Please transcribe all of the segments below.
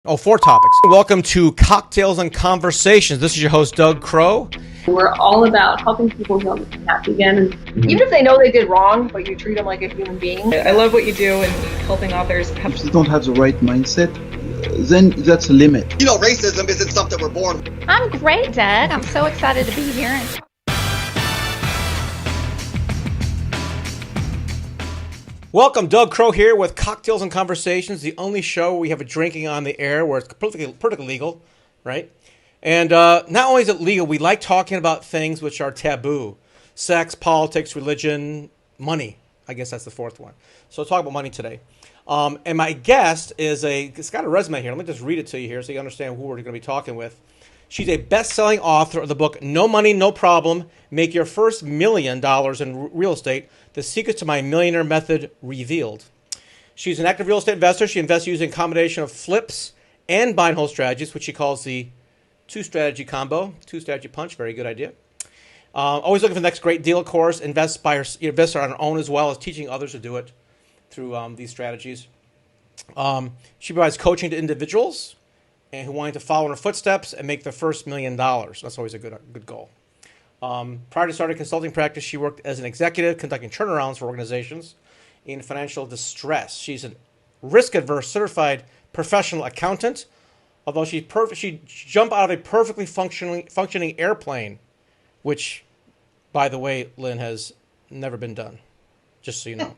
Oh, 4 topics. Welcome to Cocktails and Conversations. This is your host, Doug Crowe. We're all about helping people heal and be happy again. And even if they know they did wrong, but you treat them like a human being. I love what you do and helping others. If they don't have the right mindset, then that's a limit. You know, racism isn't something we're born with. I'm great, Doug. I'm so excited to be here. Welcome, Doug Crowe here with Cocktails and Conversations, the only show where we have a drinking on the air where it's perfectly legal, right? And not only is it legal, we like talking about things which are taboo. Sex, politics, religion, money. I guess that's the fourth one. So we'll talk about money today. And my guest it's got a resume here. Let me just read it to you here so you understand who we're going to be talking with. She's a best-selling author of the book No Money, No Problem, Make Your First $1 Million in Real Estate, The Secrets to My Millionaire Method Revealed. She's an active real estate investor. She invests using a combination of flips and buy and hold strategies, which she calls the two-strategy combo, two-strategy punch. Very good idea. Always looking for the next great deal, of course. Invests on her own as well as teaching others to do it through these strategies. She provides coaching to individuals and who wanted to follow in her footsteps and make their first $1 million. That's always a good goal. Prior to starting consulting practice, she worked as an executive conducting turnarounds for organizations in financial distress. She's a risk-averse certified professional accountant, although she jumped out of a perfectly functioning airplane, which, by the way, Lynn, has never been done, just so you know.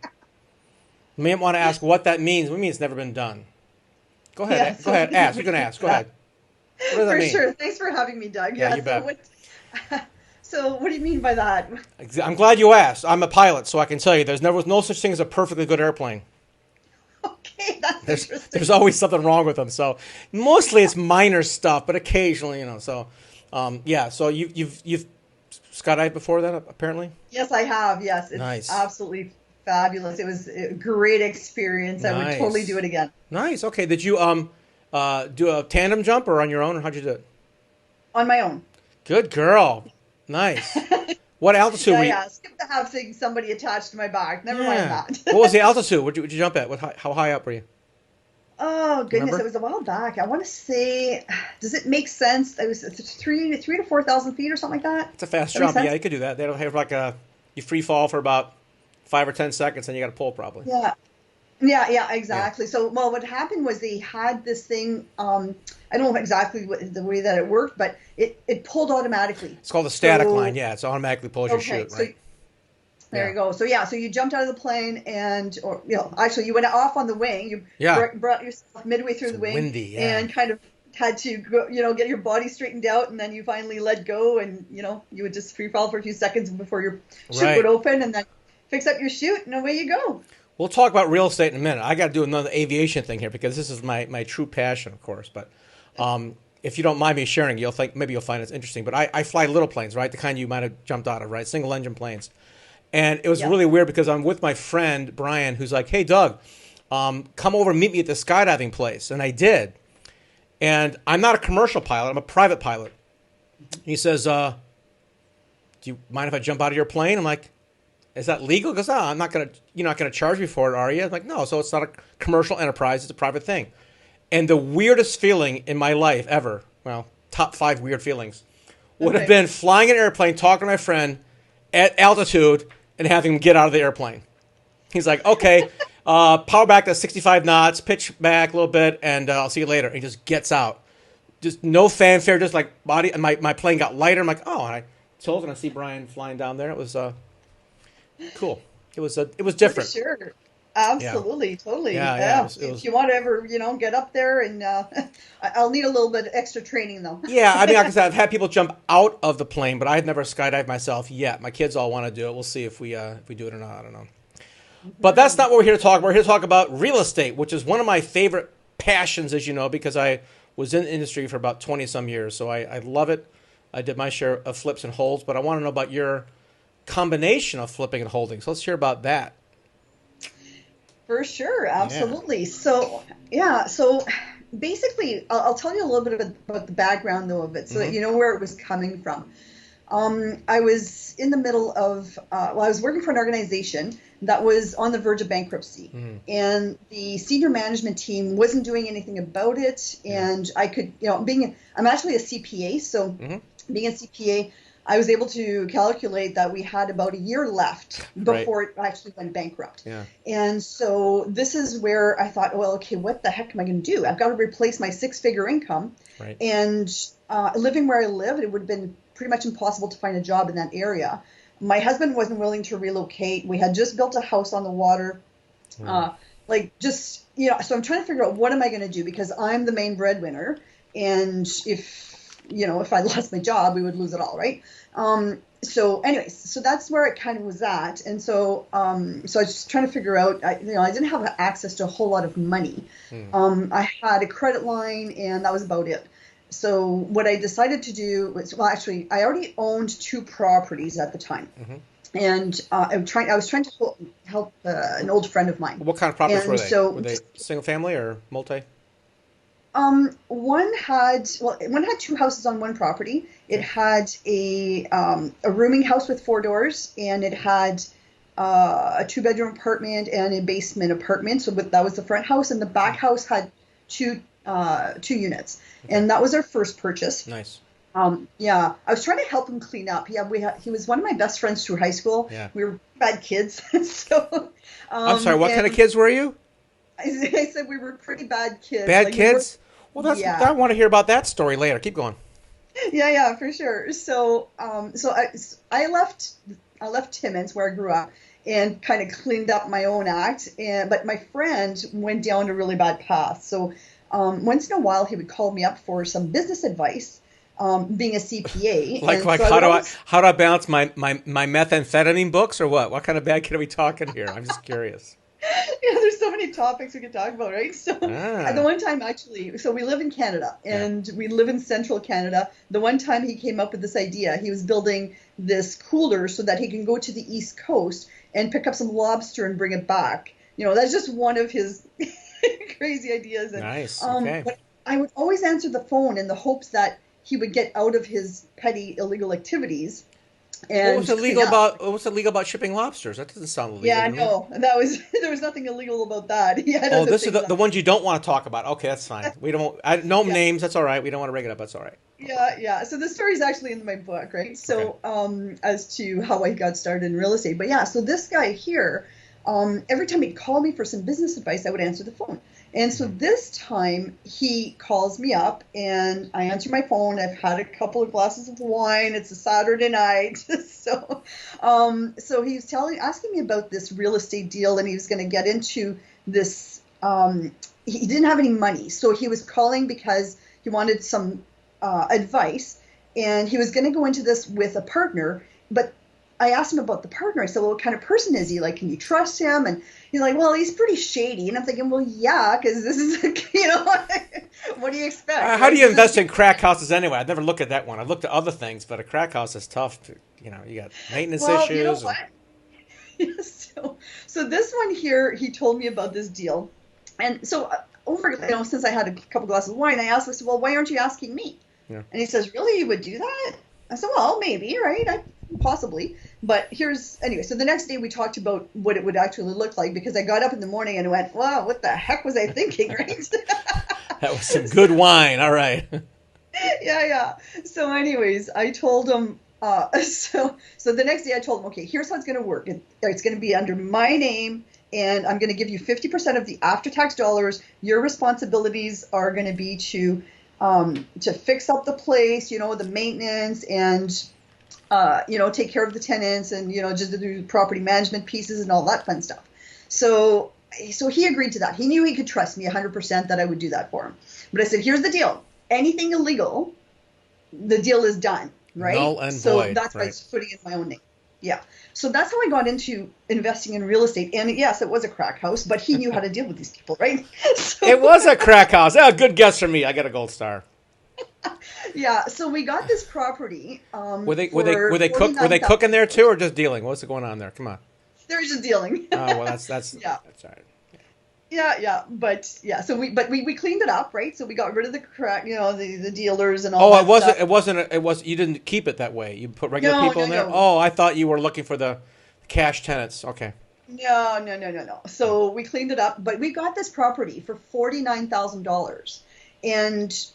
You may want to ask what that means. What do you mean it's never been done? Go ahead. Yeah, Go ahead. Ask. You're going to ask. Go ahead. What does that mean? For sure. Thanks for having me, Doug. Yeah, you bet. So what do you mean by that? I'm glad you asked. I'm a pilot, so I can tell you there's no such thing as a perfectly good airplane. Okay, that's interesting. There's always something wrong with them. So mostly it's minor stuff, but occasionally, So, yeah. So you've skydived before that, apparently? Yes, I have. Yes, it's nice. Absolutely fabulous. It was a great experience. Nice. I would totally do it again. Nice. Okay. Did you do a tandem jump or on your own, or how'd you do it? On my own. Good girl. Nice. What altitude were you? Yeah. Skip the having somebody attached to my back. Never mind that. What was the altitude? What'd you jump at? How high up were you? Oh goodness, Remember? It was a while back. I want to say, does it make sense? It was 3,000 to 4,000 feet or something like that. It's a fast jump. Yeah, you could do that. They don't have you free fall for about 5 or 10 seconds, and you got to pull probably. Yeah, exactly. Yeah. So, well, what happened was they had this thing. I don't know exactly the way that it worked, but it pulled automatically. It's called a static line. Yeah, it's automatically pulls your chute, right? There you go. So so you jumped out of the plane actually you went off on the wing. You brought yourself midway through the wing. Windy, and kind of had to go, get your body straightened out, and then you finally let go, and you would just free fall for a few seconds before your chute would open, and then fix up your chute, and away you go. We'll talk about real estate in a minute. I got to do another aviation thing here because this is my true passion, of course. But if you don't mind me sharing, maybe you'll find it interesting. But I fly little planes, right? The kind you might have jumped out of, right? Single engine planes. And it was really weird because I'm with my friend Brian, who's like, "Hey, Doug, come over and meet me at the skydiving place." And I did. And I'm not a commercial pilot. I'm a private pilot. He says, "Do you mind if I jump out of your plane?" I'm like, "Is that legal?" He goes, "I'm not gonna. You're not gonna charge me for it, are you?" I'm like, "No." So it's not a commercial enterprise. It's a private thing. And the weirdest feeling in my life ever, well, top 5 weird feelings, would have been flying an airplane, talking to my friend at altitude, and having him get out of the airplane. He's like, "Okay, power back to 65 knots, pitch back a little bit, and I'll see you later." And he just gets out. Just no fanfare, just like body. And my plane got lighter. I'm like, "Oh," and I tilt and I see Brian flying down there. It was cool. It was different. For sure. Absolutely, totally. Yeah. If you want to ever, get up there, and I'll need a little bit of extra training though. Yeah, I mean, like I said, I've had people jump out of the plane, but I had never skydived myself yet. My kids all want to do it. We'll see if we do it or not. I don't know. But that's not what we're here to talk about. We're here to talk about real estate, which is one of my favorite passions, as you know, because I was in the industry for about 20-some years. So I love it. I did my share of flips and holds, but I want to know about your combination of flipping and holding. So let's hear about that. For sure, absolutely. Yeah. So basically, I'll tell you a little bit about the background though of it, so that you know where it was coming from. I was in the middle of, I was working for an organization that was on the verge of bankruptcy. And the senior management team wasn't doing anything about it. And I could, I'm actually a CPA. So being a CPA, I was able to calculate that we had about a year left before it actually went bankrupt. Yeah. And so this is where I thought, well, okay, what the heck am I going to do? I've got to replace my 6-figure income. Right. And living where I live, it would have been pretty much impossible to find a job in that area. My husband wasn't willing to relocate. We had just built a house on the water. So I'm trying to figure out what am I going to do, because I'm the main breadwinner. And if I lost my job, we would lose it all, right? So that's where it kind of was at. And so I was just trying to figure out, I didn't have access to a whole lot of money. I had a credit line, and that was about it. So what I decided to do was, I already owned 2 properties at the time. And I was trying to help an old friend of mine. What kind of properties were they? So, were they single family or multi? One had 2 houses on one property. It had a rooming house with 4 doors, and it had a 2-bedroom apartment and a basement apartment. So that was the front house, and the back house had 2 units. And that was our first purchase. Nice. I was trying to help him clean up. He was one of my best friends through high school. Yeah. We were bad kids. So I'm sorry, what kind of kids were you? I said we were pretty bad kids. Bad kids? Well, I want to hear about that story later. Keep going. Yeah, for sure. So I left Timmins, where I grew up, and kind of cleaned up my own act. But my friend went down a really bad path. So once in a while, he would call me up for some business advice. Being a CPA, how do I balance my methamphetamine books, or what? What kind of bad kid are we talking here? I'm just curious. Yeah, there's so many topics we could talk about, right? So at the one time, so we live in Canada, and we live in central Canada. The one time he came up with this idea, he was building this cooler so that he can go to the East Coast and pick up some lobster and bring it back. That's just one of his crazy ideas. And, nice. Okay. But I would always answer the phone in the hopes that he would get out of his petty illegal activities. And what's illegal about shipping lobsters? That doesn't sound illegal. Yeah, no, there was nothing illegal about that. This is the ones you don't want to talk about. Okay, that's fine. We don't. Names. That's all right. We don't want to bring it up. That's all right. Yeah. So the story is actually in my book, right? So as to how I got started in real estate, but yeah. So this guy here, every time he'd call me for some business advice, I would answer the phone. And so this time he calls me up, and I answer my phone. I've had a couple of glasses of wine. It's a Saturday night. So he was asking me about this real estate deal, and he was going to get into this. He didn't have any money. So he was calling because he wanted some advice, and he was going to go into this with a partner. But I asked him about the partner. I said, well, what kind of person is he? Like, can you trust him? And he's like, well, he's pretty shady. And I'm thinking, well, yeah, because this is, what do you expect? How do you invest in crack houses anyway? I've never looked at that one. I've looked at other things, but a crack house is tough. You got maintenance issues. You know what? So this one here, he told me about this deal. And so since I had a couple glasses of wine, I asked him, well, why aren't you asking me? Yeah. And he says, really, you would do that? I said, well, maybe, right? Possibly. But so the next day we talked about what it would actually look like, because I got up in the morning and went, wow, what the heck was I thinking, right? That was some good wine. All right. Yeah. So anyways, I told him, so the next day I told him, okay, here's how it's going to work. It's going to be under my name, and I'm going to give you 50% of the after-tax dollars. Your responsibilities are going to be to fix up the place, the maintenance, and take care of the tenants, and just to do property management pieces and all that fun stuff. So he agreed to that. He knew he could trust me 100% that I would do that for him. But I said, here's the deal. Anything illegal, the deal is done, right? Null and so void, that's why I was putting in my own name. Yeah. So that's how I got into investing in real estate. And yes, it was a crack house, but he knew how to deal with these people, right? It was a crack house. Oh, good guess for me. I got a gold star. Yeah, so we got this property. Were they cooking there too, or just dealing? What's going on there? Come on. They're just dealing. Oh well, that's yeah. That's all right. Yeah. Yeah. But yeah, so we cleaned it up, right? So we got rid of the crack, the dealers and all Oh, that stuff. it was. You didn't keep it that way. You put regular No, people no, in there. no. Oh, I thought you were looking for the cash tenants. Okay. No. So we cleaned it up, but we got this property for $49,000, and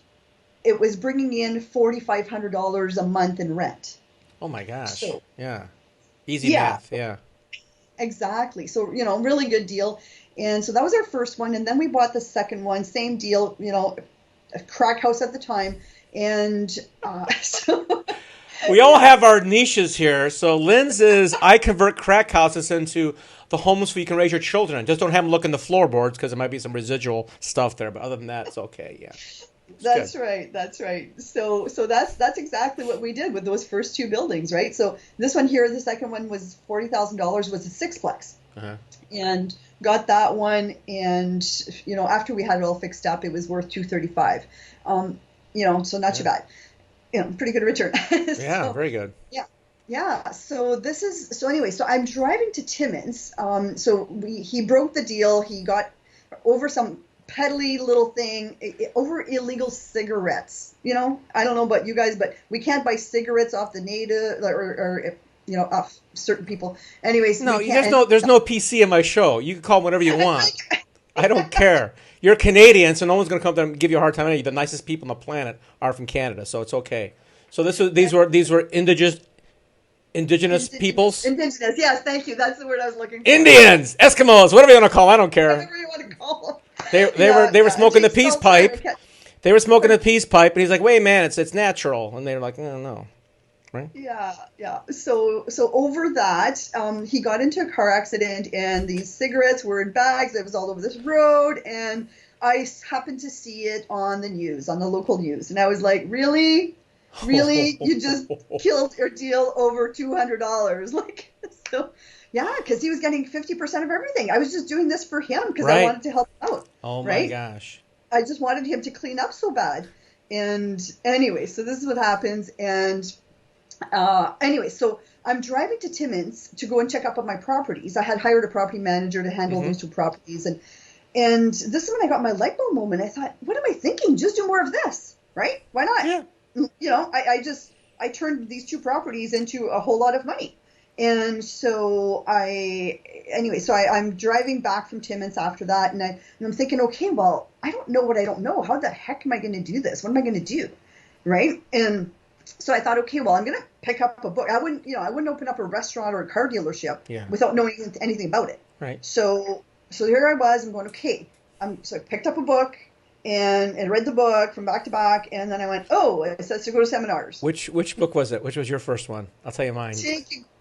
it was bringing in $4,500 a month in rent. Oh my gosh. So Yeah. Easy yeah, math. Yeah. exactly. So really good deal. And so that was our first one, and then we bought the second one, same deal, a crack house at the time, and so We all have our niches here. So Lynn's is I convert crack houses into the homes where you can raise your children in. Just don't have them look in the floorboards because there might be some residual stuff there. But other than that, it's okay. Yeah. That's good. right. That's right. So that's exactly what we did with those first two buildings, right? So this one here, the second one was $40,000, was a sixplex, and got that one. And after we had it all fixed up, it was worth $235. So not too bad. Pretty good return. Yeah, So, very good. yeah. So anyway. So I'm driving to Timmins. He broke the deal. He got over some peddly little thing over illegal cigarettes. I don't know about you guys, but we can't buy cigarettes off the native or off certain people. Anyways, No, we can't, there's no PC in my show. You can call them whatever you want. I don't care. You're Canadian, so no one's going to come there and give you a hard time. The nicest people on the planet are from Canada, so it's okay. So these were indigenous peoples. Indigenous, yes, thank you. That's the word I was looking for. Indians, Eskimos, whatever you want to call them, I don't care. Whatever you want to call them. They were smoking the Jake peace Salter, pipe. okay. They were smoking the peace pipe, and he's like, "Wait, man, it's natural." And they were like, "No." Right? Yeah. So over that, he got into a car accident, and these cigarettes were in bags. It was all over this road, and I happened to see it on the news, on the local news, and I was like, "Really, you just killed your deal over $200?" Like, so, yeah, because he was getting 50% of everything. I was just doing this for him because I wanted to help him out. Oh my right? gosh! I just wanted him to clean up so bad. And anyway, so this is what happens, and. Anyway, so I'm driving to Timmins to go and check up on my properties. I had hired a property manager to handle those two properties, and this is when I got my light bulb moment. I thought, what am I thinking? Just do more of this, right? Why not? Yeah. I turned these two properties into a whole lot of money, and so I'm driving back from Timmins after that, and I'm thinking, okay, well, I don't know what I don't know. How the heck am I going to do this? What am I going to do, right? And so I thought, okay, well, I'm going to pick up a book. I wouldn't open up a restaurant or a car dealership without knowing anything about it. Right. So here I was. I'm going, okay. So I picked up a book and read the book from back to back. And then I went, oh, it says to go to seminars. Which book was it? Which was your first one? I'll tell you mine.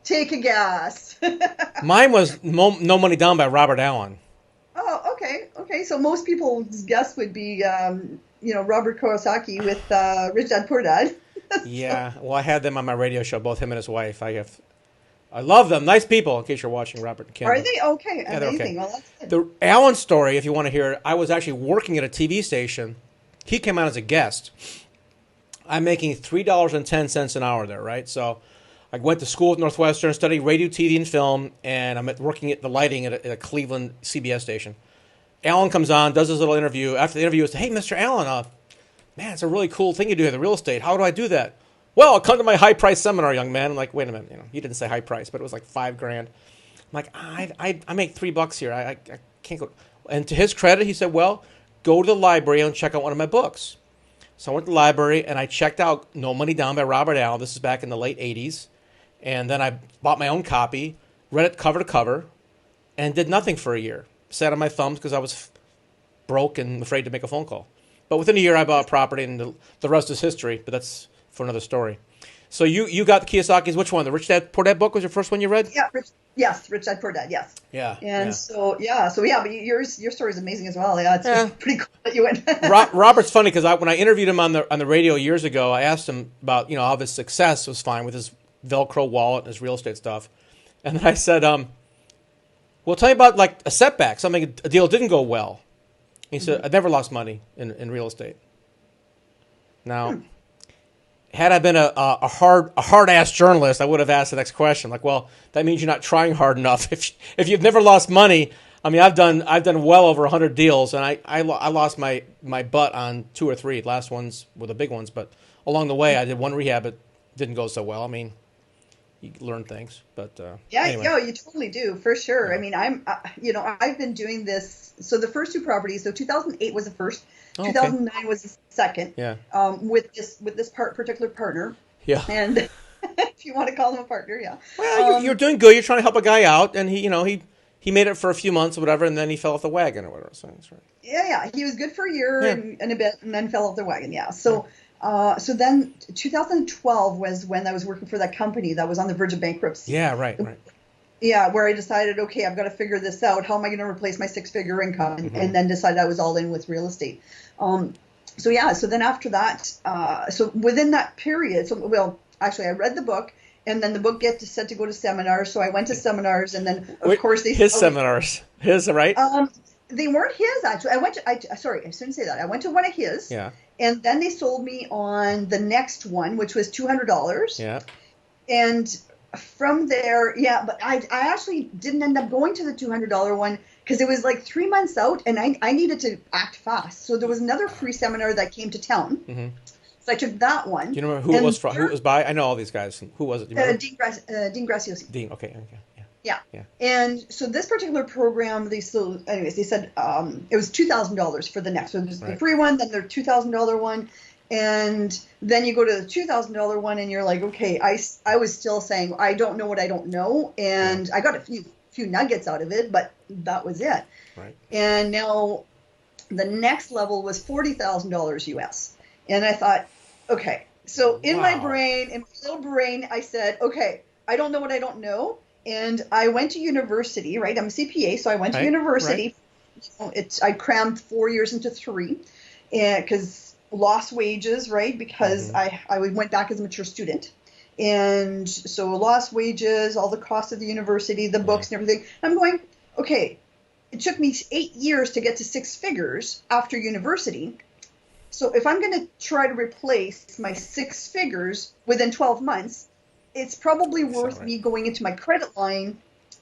Take a guess. Mine was No Money Down by Robert Allen. Oh, okay. So most people's guess would be, Robert Kiyosaki with Rich Dad Poor Dad. Yeah, well, I had them on my radio show, both him and his wife. I love them. Nice people, in case you're watching, Robert and Kim. Are they? Okay, yeah, amazing. Okay. Well, that's good. The Allen story, if you want to hear it, I was actually working at a TV station. He came out as a guest. I'm making $3.10 an hour there, right? So I went to school at Northwestern, studied radio, TV, and film, and I'm working at the lighting at a Cleveland CBS station. Allen comes on, does his little interview. After the interview, I said, "Hey, Mr. Allen, man, it's a really cool thing you do here, the real estate. How do I do that?" "Well, come to my high price seminar, young man." I'm like, wait a minute, he didn't say high price, but it was like $5,000. I'm like, I make $3 here. I can't go. And to his credit, he said, "Well, go to the library and check out one of my books." So I went to the library and I checked out No Money Down by Robert Allen. This is back in the late 80s. And then I bought my own copy, read it cover to cover, and did nothing for a year. Sat on my thumbs because I was broke and afraid to make a phone call. But within a year, I bought a property, and the rest is history. But that's for another story. So you got the Kiyosaki's. Which one? The Rich Dad Poor Dad book was your first one you read? Yeah, Rich Dad Poor Dad. Yes. Yeah. And so but your story is amazing as well. Yeah, it's pretty cool that you went. Robert's funny because when I interviewed him on the radio years ago, I asked him about how his success was fine with his Velcro wallet and his real estate stuff, and then I said, "Well, tell me about like a setback, a deal didn't go well." He said, "I've never lost money in real estate." Now, had I been a hard ass journalist, I would have asked the next question, like, "Well, that means you're not trying hard enough. If you've never lost money, I mean, I've done well over 100 deals, and I lost my butt on 2 or 3. Last ones were the big ones, but along the way, I did one rehab. It didn't go so well. I mean, you learn things, but anyway. Yeah, you totally do, for sure. I mean, I've been doing this. So the first 2 properties. So 2008 was the first. Oh, okay. 2009 was the second. Yeah. With this particular partner. Yeah. And if you want to call him a partner, yeah. Well, you're doing good. You're trying to help a guy out, and he made it for a few months or whatever, and then he fell off the wagon or whatever. So that's right. Yeah. He was good for a year and a bit, and then fell off the wagon. Yeah. So, so then 2012 was when I was working for that company that was on the verge of bankruptcy. Yeah. Right. Yeah, where I decided, okay, I've got to figure this out. How am I going to replace my 6-figure income? And then decided I was all in with real estate. So then after that, so within that period, actually I read the book. And then the book set to go to seminars, so I went to seminars, and then of course seminars, right? They weren't his actually. Sorry, I shouldn't say that. I went to one of his. Yeah. And then they sold me on the next one, which was $200. Yeah. And from there, but I actually didn't end up going to the $200 one because it was like 3 months out, and I needed to act fast. So there was another free seminar that came to town. Mm-hmm. So I took that one. Do you remember who it was from? Who it was by? I know all these guys. Who was it? Do you remember? Dean Graziosi. Dean. Okay. Yeah. And so this particular program, they said it was $2,000 for the next. So there's the free one, then there's $2,000 one, and then you go to the $2,000 one, and you're like, okay, I was still saying I don't know what I don't know, and I got a few nuggets out of it, but that was it. Right. And now the next level was $40,000 US, and I thought, okay, so in my little brain, I said, okay, I don't know what I don't know. And I went to university, right? I'm a CPA, so I went to university. Right. I crammed 4 years into 3 because lost wages, right? Because I went back as a mature student. And so lost wages, all the cost of the university, the books and everything. I'm going, okay, it took me 8 years to get to 6 figures after university. So if I'm going to try to replace my 6 figures within 12 months, it's probably worth me going into my credit line,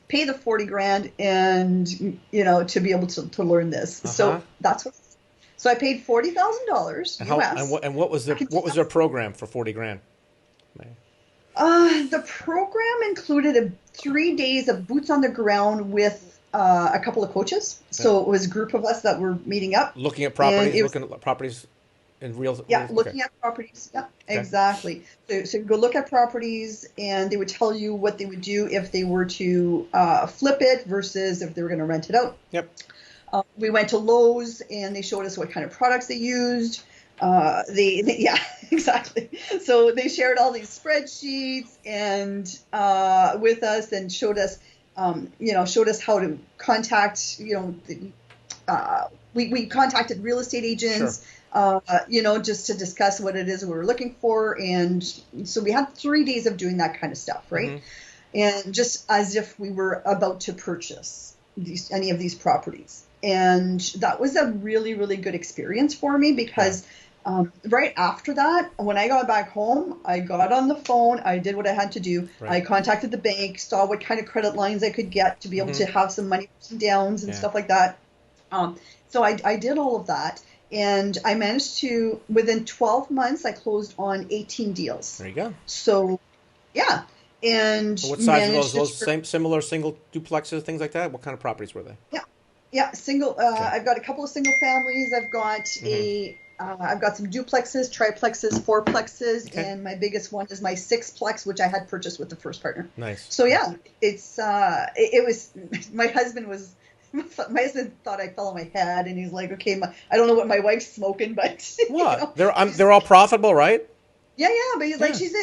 pay the $40,000, and to be able to learn this. So that's what. So I paid $40,000 US. And what was their program for $40,000? The program included 3 days of boots on the ground with a couple of coaches. Okay. So it was a group of us that were meeting up, looking at properties. In real, looking at properties. Yeah, okay. Exactly. So you go look at properties, and they would tell you what they would do if they were to flip it versus if they were going to rent it out. Yep. We went to Lowe's, and they showed us what kind of products they used. Exactly. So they shared all these spreadsheets and with us, and showed us how to contact. We contacted real estate agents. Sure. Just to discuss what it is we were looking for. And so we had 3 days of doing that kind of stuff, right? Mm-hmm. And just as if we were about to purchase any of these properties. And that was a really, really good experience for me because right after that, when I got back home, I got on the phone, I did what I had to do. Right. I contacted the bank, saw what kind of credit lines I could get to be able to have some money ups and downs and stuff like that. So I did all of that. And I managed to, within 12 months, I closed on 18 deals. There you go. So, yeah. And what size are those? Similar single duplexes, things like that? What kind of properties were they? Yeah. Single. I've got a couple of single families. I've got I've got some duplexes, triplexes, fourplexes, and my biggest one is my 6plex, which I had purchased with the first partner. Nice. So yeah, it's it was my husband thought I fell on my head, and he's like, okay, I don't know what my wife's smoking, but what? They're all profitable, right? Yeah, but he's like, she's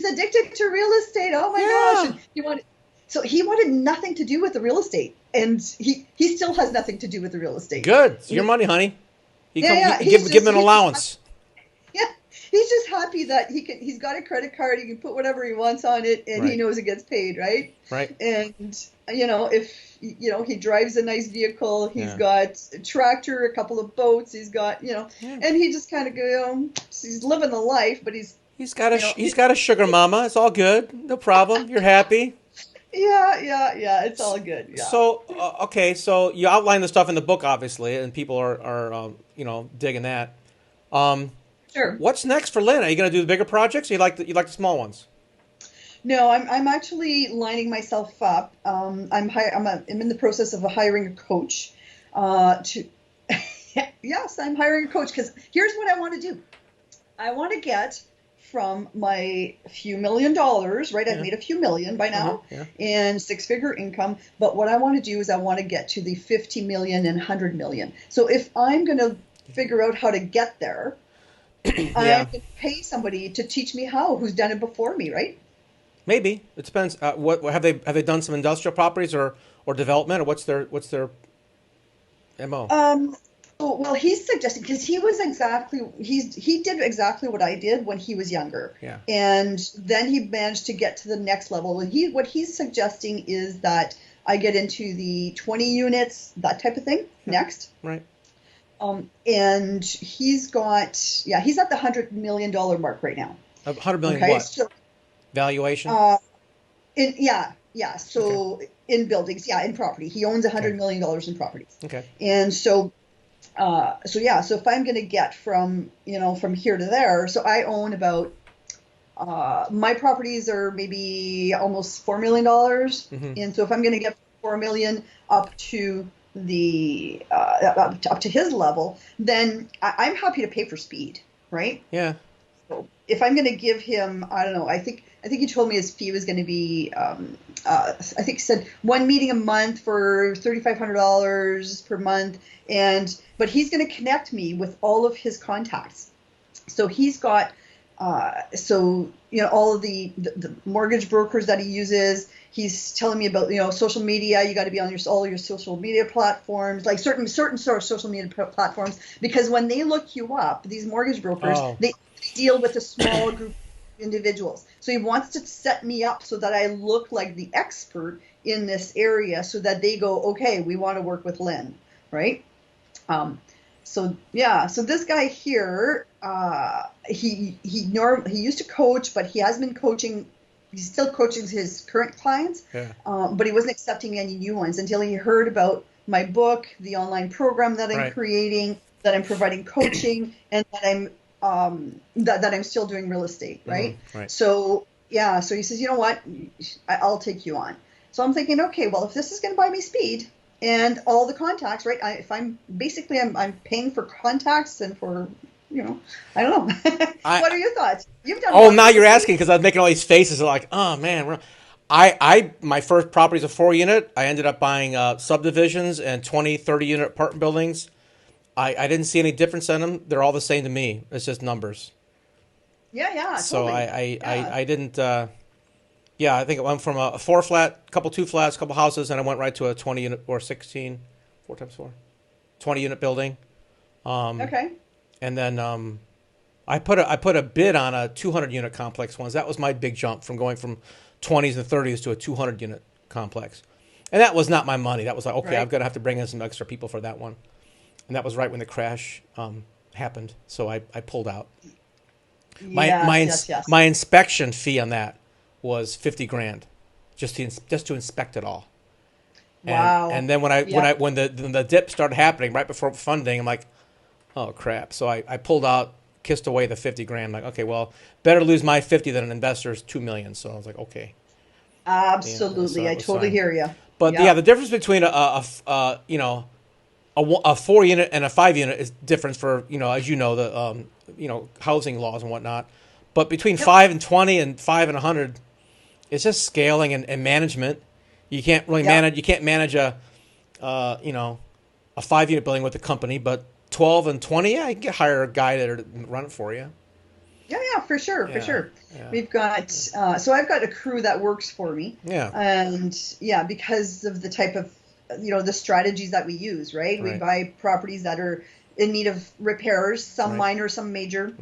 addicted to real estate. Oh my gosh! And he wanted nothing to do with the real estate, and he still has nothing to do with the real estate. Good, it's your money, honey. Give him an allowance. He's just happy that he's got a credit card, he can put whatever he wants on it, and he knows it gets paid, right? Right. And if he drives a nice vehicle, he's got a tractor, a couple of boats, he's got and he just kind of he's living the life, but he's got a sugar mama. It's all good, no problem. You're happy. Yeah. It's all good. Yeah. So okay, so you outline the stuff in the book, obviously, and people are digging that. Um, Sure. what's next for Lynn? Are you going to do the bigger projects? Or you like the small ones? No, I'm actually lining myself up. I'm in the process of hiring a coach. To Yes, I'm hiring a coach because here's what I want to do. I want to get from my few $1 million, right? I've Yeah. made a few million by now, Yeah. and six-figure income. But what I want to do is I want to get to the 50 million and 100 million. So if I'm going to figure out how to get there, I'm Yeah. going to pay somebody to teach me how, who's done it before me, right? Maybe it depends. What have they done some industrial properties or development, or what's their mo? Well, he's suggesting because he did exactly what I did when he was younger, Yeah. and then he managed to get to the next level. And what he's suggesting is that I get into the 20 units, that type of thing, next. Right. And he's at the $100 million mark right now. 100 million Okay, what? so Valuation? so in buildings, in property, he owns $100 million in properties. Okay. And so if I'm going to get from here to there, so I own about, my properties are maybe almost $4 million. And so if I'm going to get 4 million up to up to his level, then I'm happy to pay for speed, right? Yeah. So if I'm going to give him, I don't know, I think he told me his fee was going to be, I think he said one meeting a month for $3,500 per month, but he's going to connect me with all of his contacts. So he's got, all of the mortgage brokers that he uses. He's telling me about social media. You got to be on all your social media platforms, like certain sort of social media platforms, because when they look you up, these mortgage brokers, they deal with a small group of individuals. So he wants to set me up so that I look like the expert in this area, so that they go, okay, we want to work with Lynn, right? So this guy here, he used to coach, but he has been coaching. He's still coaching his current clients, but he wasn't accepting any new ones until he heard about my book, the online program that I'm creating, that I'm providing coaching, and that I'm still doing real estate, right? Right. So he says, you know what, I'll take you on. So I'm thinking, okay, well, if this is going to buy me speed and all the contacts, right? I'm paying for contacts and for, I don't know. What are your thoughts? You've done. Oh, now you're asking because I'm making all these faces like, oh man. My first property is a 4-unit. I ended up buying subdivisions and 20, 30-unit apartment buildings. I didn't see any difference in them. They're all the same to me. It's just numbers. Yeah. So totally. I didn't. I think it went from a 4-flat, couple 2-flats, couple houses, and I went right to a 20-unit or 16, 4 times 4, 20-unit building. Okay. And then I put a bid on a 200-unit complex once. That was my big jump from going from 20s and 30s to a 200-unit complex. And that was not my money. That was like, okay, Right. I'm going to have to bring in some extra people for that one. And that was right when the crash happened. So I pulled out. Yes. My inspection fee on that was $50,000 just to inspect it all. Wow. And then when the dip started happening right before funding, I'm like, oh crap. So I pulled out, kissed away the $50,000. I'm like, okay, well, better lose my 50 than an investor's 2 million. So I was like, okay. Absolutely. so I that was totally fine. hear you. But the difference between a 4-unit and a 5-unit is different for, as you know, the housing laws and whatnot. But between 5 and 20 and 5 and 100, it's just scaling and management. You can't really manage. You can't manage a 5-unit building with a company, but 12 and 20, you can hire a guy to run it for you. Yeah, for sure. Yeah. We've got, so I've got a crew that works for me. Yeah. And because of the type of, the strategies that we use, right? We buy properties that are in need of repairs, some minor, some major,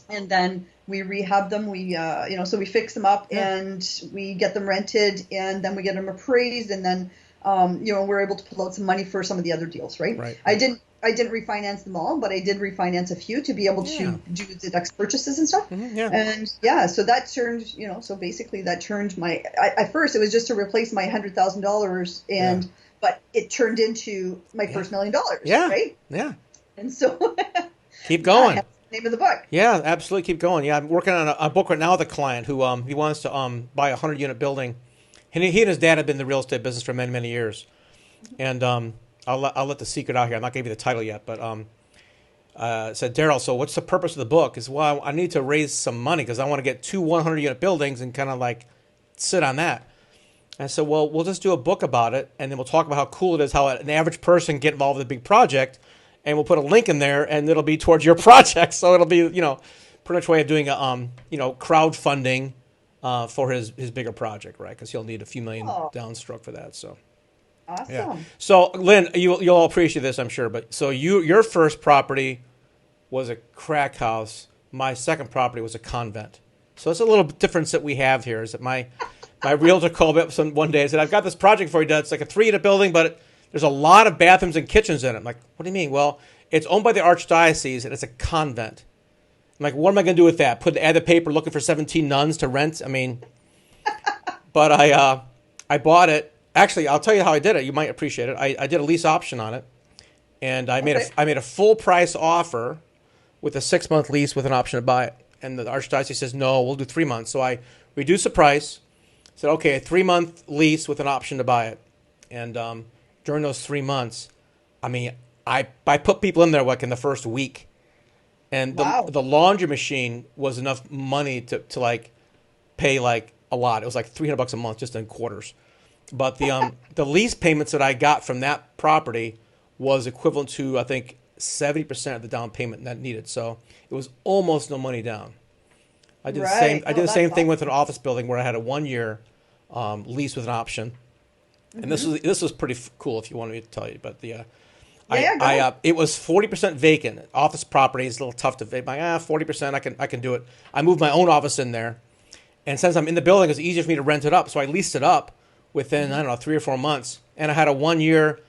and then we rehab them. We, so we fix them up and we get them rented, and then we get them appraised, and then, we're able to pull out some money for some of the other deals, right? Right. I didn't I didn't refinance them all, but I did refinance a few to be able to do the next purchases and stuff. And so that turned, so basically that turned at first it was just to replace my $100,000 but it turned into my first $1 million, right? Yeah. And so keep going. Name of the book. Yeah, absolutely. Keep going. Yeah, I'm working on a book right now with a client who he wants to buy a 100-unit building, and he and his dad have been in the real estate business for many, many years. And I'll let the secret out here. I'm not going to give you the title yet, but said, Daryl, so what's the purpose of the book? Is, well, I need to raise some money because I want to get 2 100-unit buildings and kind of like sit on that. And I said, well, we'll just do a book about it, and then we'll talk about how cool it is, how an average person can get involved with a big project. And we'll put a link in there, and it'll be towards your project. So it'll be, pretty much way of doing a, crowdfunding for his bigger project, right? Because he'll need a few million downstroke for that. So, awesome. Yeah. So, Lyn, you'll all appreciate this, I'm sure. But so your first property was a crack house. My second property was a convent. So it's a little difference that we have here. Is that my realtor called me up one day and said, I've got this project for you, Dad. It's like a 3-unit building, but there's a lot of bathrooms and kitchens in it. I'm like, what do you mean? Well, it's owned by the Archdiocese, and it's a convent. I'm like, what am I going to do with that? Add the paper looking for 17 nuns to rent? I mean, but I bought it. Actually, I'll tell you how I did it. You might appreciate it. I did a lease option on it, and I made a full price offer with a 6-month lease with an option to buy it. And the Archdiocese says, no, we'll do 3 months. So I reduced the price, said, okay, a 3-month lease with an option to buy it. And during those 3 months, I mean, I put people in there like in the first week, and the laundry machine was enough money to like pay like a lot. It was like $300 a month just in quarters. But the lease payments that I got from that property was equivalent to, I think, 70% of the down payment that needed. So it was almost no money down. I did the same thing with an office building where I had a 1-year lease with an option. And this was pretty cool if you want me to tell you. But it was 40% vacant. Office property is a little tough to vacant. 40% I can do it. I moved my own office in there, and since I'm in the building, it's easier for me to rent it up. So I leased it up within 3 or 4 months, and I had a 1-year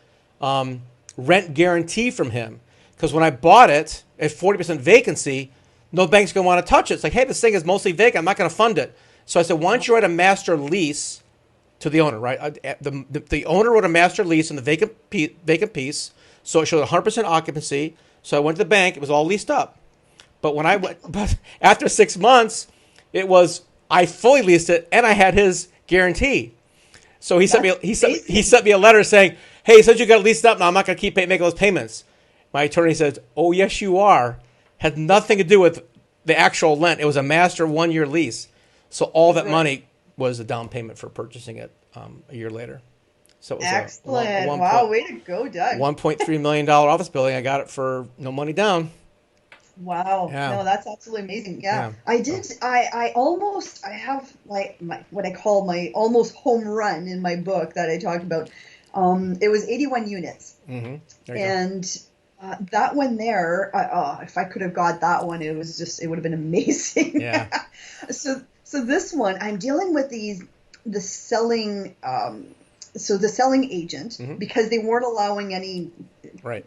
rent guarantee from him. Because when I bought it at 40% vacancy, no bank's gonna want to touch it. It's like, hey, this thing is mostly vacant. I'm not gonna fund it. So I said, why don't you write a master lease to the owner, right? The owner wrote a master lease on the vacant piece, so it showed 100% occupancy. So I went to the bank; it was all leased up. But after 6 months, I fully leased it, and I had his guarantee. So he sent me a letter saying, "Hey, since you got it leased up, now I'm not going to keep making those payments." My attorney says, "Oh, yes, you are." Had nothing to do with the actual rent. It was a master 1-year lease, so all that money was the down payment for purchasing it a year later. So it was excellent. Wow, way to go, Doug. $1.3 million office building. I got it for no money down. Wow. Yeah. No, that's absolutely amazing. Yeah. I did. I have like what I call my almost home run in my book that I talked about. It was 81 units. Mm-hmm. And that one there, if I could have got that one, it would have been amazing. Yeah. So this one, I'm dealing with the selling agent, mm-hmm. because they weren't allowing any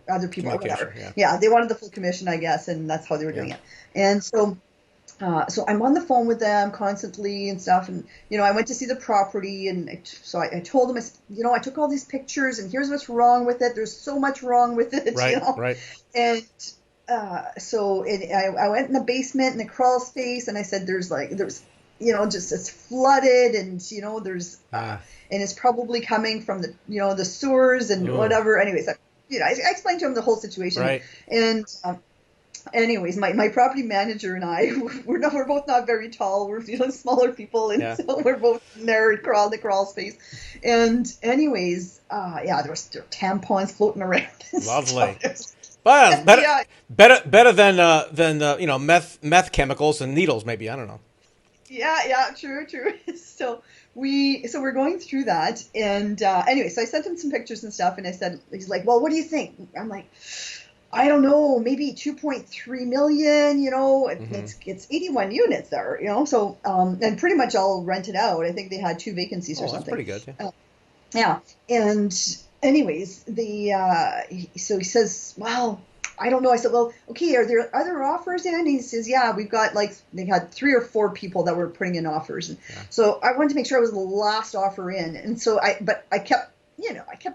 other people or whatever. Yeah, they wanted the full commission, I guess, and that's how they were doing it. And so I'm on the phone with them constantly and stuff, and I went to see the property, and I told them, I took all these pictures, and here's what's wrong with it. There's so much wrong with it, Right. And I went in the basement in the crawl space, and I said, there's just it's flooded, and there's and it's probably coming from the sewers and whatever. Anyways, I explained to him the whole situation. Right. And anyways, my property manager and I, we're both not very tall. We're smaller people, and so we're both in there in the crawl space. And anyways, there were tampons floating around. Lovely. Well, better than meth chemicals and needles, maybe. I don't know. Yeah, true. So we're going through that, and anyway, so I sent him some pictures and stuff, and he's like, well, what do you think? I'm like, I don't know, maybe 2.3 million, mm-hmm. it's 81 units there, so, and pretty much I'll rent it out. I think they had 2 vacancies or something. That's pretty good. Yeah. And anyways, so he says, well, I don't know. I said, well, okay, are there other offers in? He says, yeah, we've got they had 3 or 4 people that were putting in offers. And so I wanted to make sure I was the last offer in. And so I kept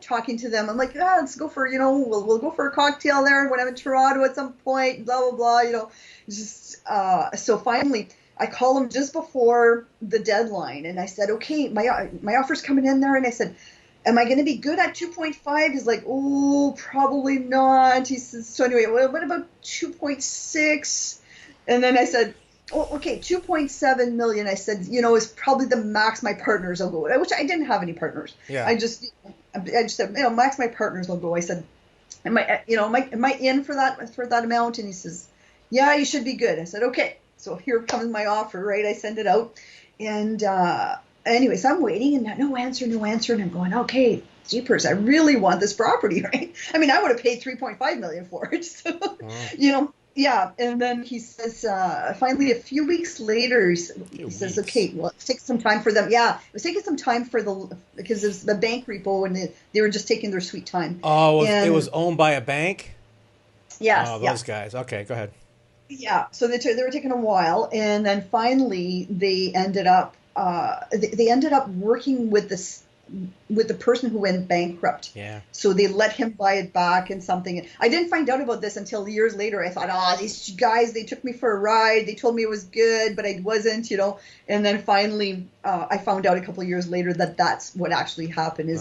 talking to them. I'm like, let's go for, we'll go for a cocktail there when I'm in Toronto at some point, blah, blah, blah, so finally I call him just before the deadline. And I said, okay, my offer's coming in there. And I said, am I going to be good at 2.5? He's like, oh, probably not. He says, so anyway, well, what about 2.6? And then I said, oh, okay, 2.7 million. I said, is probably the max my partners will go, which I didn't have any partners. Yeah. I just said, max my partners will go. I said, am I in for that amount? And he says, yeah, you should be good. I said, okay. So here comes my offer, right? I send it out. And, anyway, so I'm waiting and no answer. And I'm going, okay, jeepers, I really want this property, right? I mean, I would have paid 3.5 million for it. So, yeah. And then he says, finally, a few weeks later, he says, okay, well, it's taking some time for them. Yeah, it was taking some time because it was the bank repo and they were just taking their sweet time. Oh, it was owned by a bank? Yes. Oh, those guys. Okay, go ahead. Yeah, so they were taking a while. And then finally, they ended up working with the person who went bankrupt. Yeah. So they let him buy it back and something. I didn't find out about this until years later. I thought, these guys, they took me for a ride. They told me it was good, but I wasn't, And then finally, I found out a couple of years later that that's what actually happened.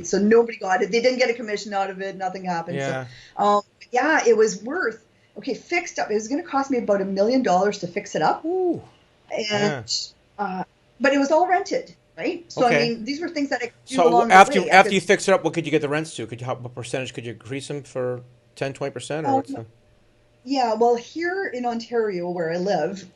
So nobody got it. They didn't get a commission out of it. Nothing happened. Yeah. So, it was worth. Okay, fixed up. It was going to cost me about $1 million to fix it up. Ooh. And. Yeah. But it was all rented, right? So okay. I mean, these were things that I could do so along after the way. After you fix it up, what could you get the rents to? What percentage could you increase them for? 10, 20%, or what's the? Yeah, well, here in Ontario where I live,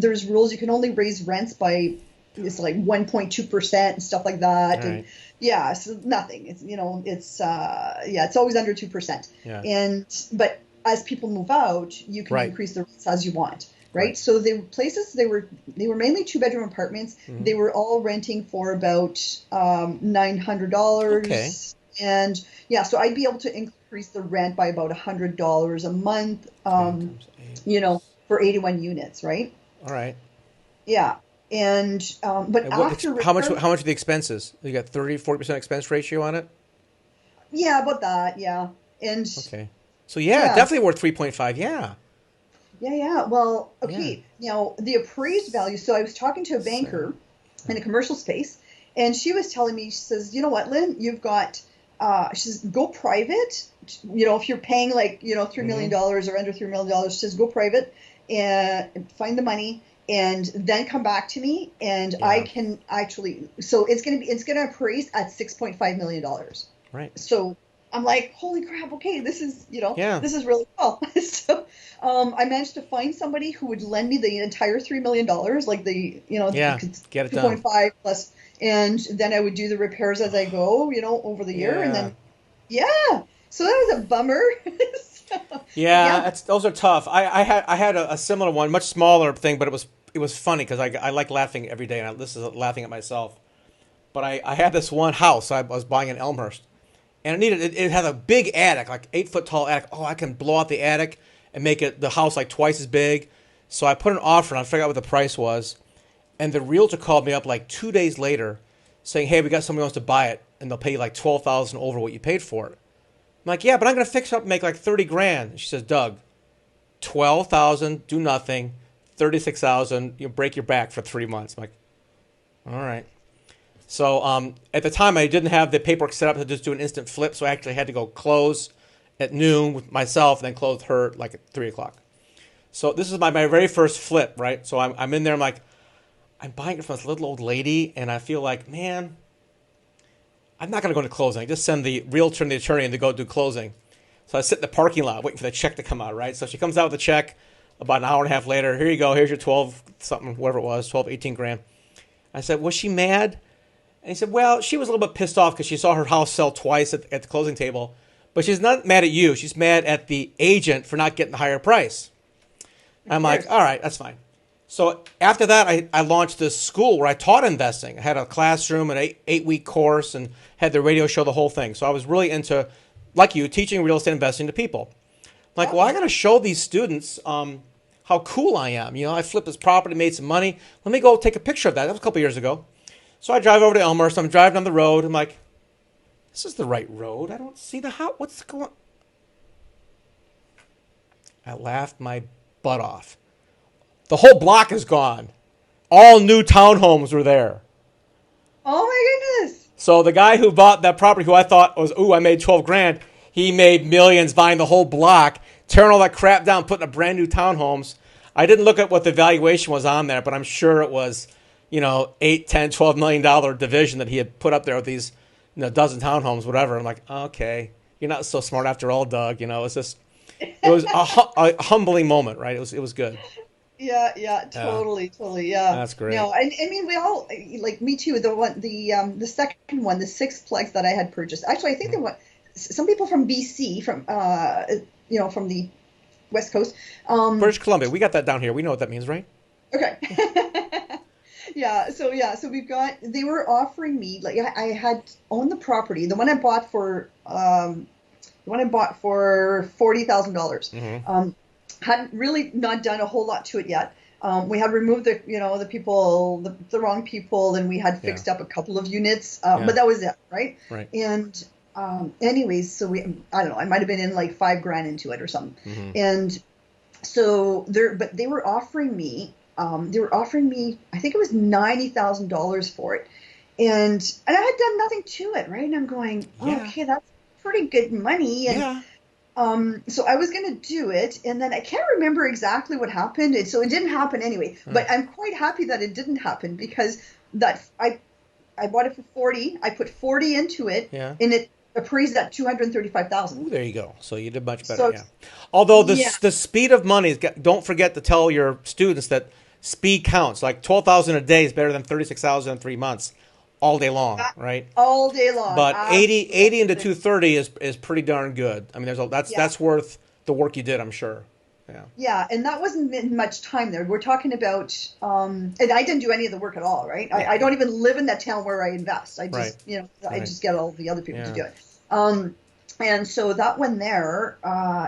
there's rules. You can only raise rents by it's like 1.2% and stuff like that. All and right. yeah, so nothing. It's it's always under 2%. Yeah. But as people move out, you can increase the rents as you want. Right. So the places they were mainly 2-bedroom apartments. Mm-hmm. They were all renting for about $900. Okay. And so I'd be able to increase the rent by about $100 a month. For 81 units. Right. All right. Yeah. And but after how much are the expenses? You got 30-40% expense ratio on it. Yeah, about that. Yeah. And okay. So definitely worth 3.5. Yeah. Yeah. Well, okay. Yeah. Now, the appraised value. So I was talking to a banker in a commercial space, and she was telling me, she says, you know what, Lynn, you've got, she says, go private. If you're paying like, $3 million or under $3 million, she says, go private and find the money and then come back to me. And I can actually, so it's going to appraise at $6.5 million. Right. So I'm like, holy crap. Okay. This is, this is really cool. So, I managed to find somebody who would lend me the entire $3 million, like get it 2.5 plus, and then I would do the repairs as I go, over the year, and then, so that was a bummer. Those are tough. I had a similar one, much smaller thing, but it was funny because I like laughing every day, and this is laughing at myself. But I had this one house I was buying in Elmhurst, and it had a big attic, like 8-foot tall attic. Oh, I can blow out the attic and make the house like twice as big. So I put an offer and I figured out what the price was. And the realtor called me up like 2 days later saying, hey, we got somebody who wants to buy it and they'll pay you like $12,000 over what you paid for it. I'm like, yeah, but I'm going to fix it up and make like $30,000. And she says, Doug, $12,000, do nothing, $36,000, you break your back for 3 months. I'm like, all right. So at the time I didn't have the paperwork set up to just do an instant flip. So I actually had to go close at noon with myself and then close her like at 3 o'clock. So this is my very first flip, right? So I'm in there. I'm like, I'm buying it from this little old lady, and I feel like, man, I'm not going to go into closing. I just send the realtor and the attorney and to go do closing. So I sit in the parking lot waiting for the check to come out, right? So she comes out with the check about an hour and a half later. Here you go. Here's your 12 something, whatever it was, 12, 18 grand. I said, was she mad? And he said, well, she was a little bit pissed off because she saw her house sell twice at the closing table. But she's not mad at you. She's mad at the agent for not getting the higher price. I'm like, all right, that's fine. So after that, I launched this school where I taught investing. I had a classroom, an eight-week course, and had the radio show, the whole thing. So I was really into, like you, teaching real estate investing to people. Like, well, I got to show these students how cool I am. I flipped this property, made some money. Let me go take a picture of that. That was a couple years ago. So I drive over to Elmhurst. I'm driving down the road. I'm like, this is the right road. I don't see the house. What's going on? I laughed my butt off. The whole block is gone. All new townhomes were there. Oh my goodness. So the guy who bought that property, who I thought was, I made 12 grand, he made millions buying the whole block, tearing all that crap down, putting up brand new townhomes. I didn't look at what the valuation was on there, but I'm sure it was, $8, $10, $12 million division that he had put up there with these, dozen townhomes, whatever. I'm like, okay, you're not so smart after all, Doug. It was a humbling moment, right? It was good. Yeah, totally, yeah. That's great. No, I mean, we all, like me too. The second one, the sixplex that I had purchased. Actually, I think there were some people from BC, from the West Coast. British Columbia. We got that down here. We know what that means, right? Okay. So they were offering me, like, I had owned the property, the one I bought for $40,000. Hadn't really not done a whole lot to it yet. We had removed the people, the wrong people, and we had fixed up a couple of units, but that was it, right? Right. And anyways, so I don't know, I might have been in like $5,000 into it or something. And so they were offering me, I think it was $90,000 for it, and I had done nothing to it, right? And I'm going, okay, that's pretty good money, and. So I was going to do it, and then I can't remember exactly what happened, and so it didn't happen anyway. But I'm quite happy that it didn't happen, because I bought it for 40. I put 40 into it, and it appraised at 235,000. There you go. So you did much better. Although the speed of money is, don't forget to tell your students that speed counts. Like 12,000 a day is better than 36,000 in 3 months. All day long, right? All day long. But 80 into 230 is pretty darn good. I mean, that's worth the work you did, I'm sure. Yeah, and that wasn't much time there. We're talking about, and I didn't do any of the work at all, right? I don't even live in that town where I invest. I just, I just get all the other people to do it. And so that one there,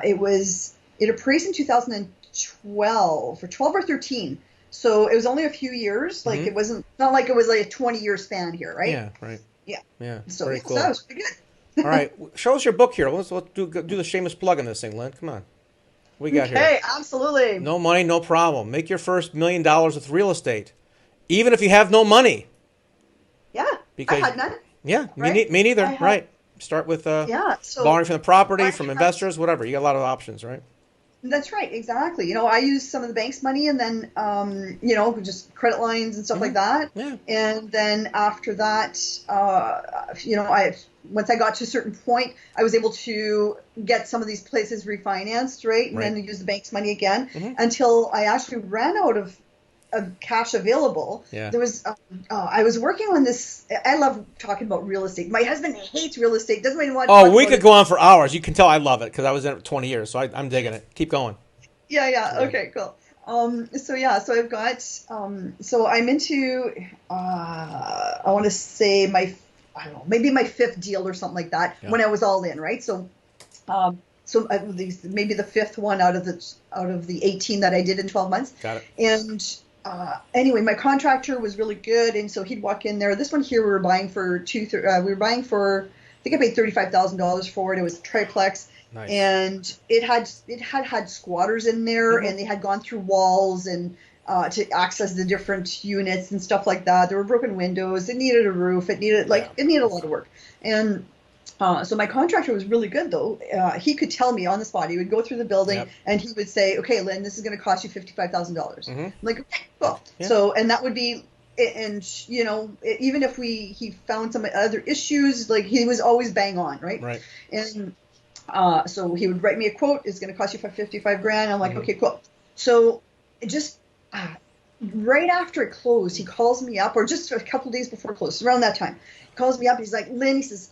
it appraised in 2012 for 12 or 13. So it was only a few years. Like it wasn't not like it was like a 20-year span here, right? Yeah, right. Yeah. So very cool. that was pretty good. All right, show us your book here. Let's do the shameless plug on this thing, Lyn. Come on. What we got here? Okay, absolutely. No money, no problem. Make your first $1 million with real estate, even if you have no money. Yeah, because, I had none. Yeah, right? me neither. Right. Start with borrowing from the property, from investors, whatever. You got a lot of options, right? That's right, exactly. I use some of the bank's money, and then just credit lines and stuff like that. Yeah. And then after that, once I got to a certain point, I was able to get some of these places refinanced, right? And then use the bank's money again until I actually ran out of cash available. Yeah. There was I was working on this. I love talking about real estate. My husband hates real estate. Doesn't even want to talk about we could go on for hours. You can tell I love it because I was in it for 20 years. So I'm digging it. Keep going. Yeah. Okay, cool. So I've got so I'm into I want to say maybe my fifth deal or something like that when I was all in, right? So maybe the fifth one out of the 18 that I did in 12 months. Got it. And anyway, my contractor was really good, and so he'd walk in there. This one here we were buying for I think I paid $35,000 for it. It was a triplex. Nice. And it had squatters in there, and they had gone through walls and to access the different units and stuff like that. There were broken windows. It needed a roof. It needed a lot of work. And so my contractor was really good, though. He could tell me on the spot. He would go through the building and he would say, "Okay, Lyn, this is going to cost you $55,000." I'm like, okay, cool. Yeah. So, and that would be, and even if he found some other issues, like he was always bang on, right? Right. And so he would write me a quote. It's going to cost you $55,000. I'm like, okay, cool. So just right after it closed, he calls me up, or just a couple days before it closed, around that time, he calls me up. He's like, "Lyn," he says,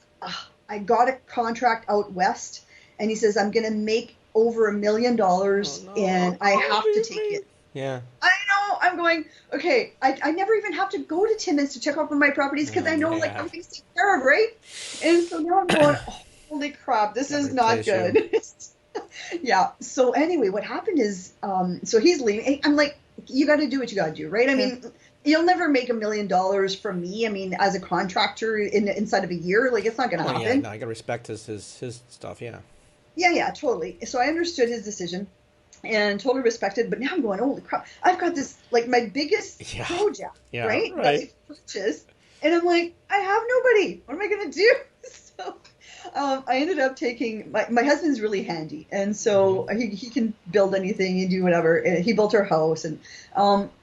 "I got a contract out west," and he says, "I'm going to make over $1 million, and I have to take it." Yeah. I know. I'm I'm going, okay, I never even have to go to Timmins to check out on my properties because I know like everything's taken care of, right? And so now I'm going, oh, holy crap, this is not good. Yeah. So anyway, what happened is, so he's leaving. I'm like, you got to do what you got to do, right? I mean, you'll never make $1 million from me. I mean, as a contractor inside of a year, like it's not going to happen. Yeah, no, I got to respect his stuff. Yeah. Yeah, totally. So I understood his decision and totally respected. But now I'm going, holy crap! I've got this like my biggest project, right? That I purchased, and I'm like, I have nobody. What am I going to do? So I ended up taking my husband's really handy, and so he can build anything and do whatever. And he built our house, and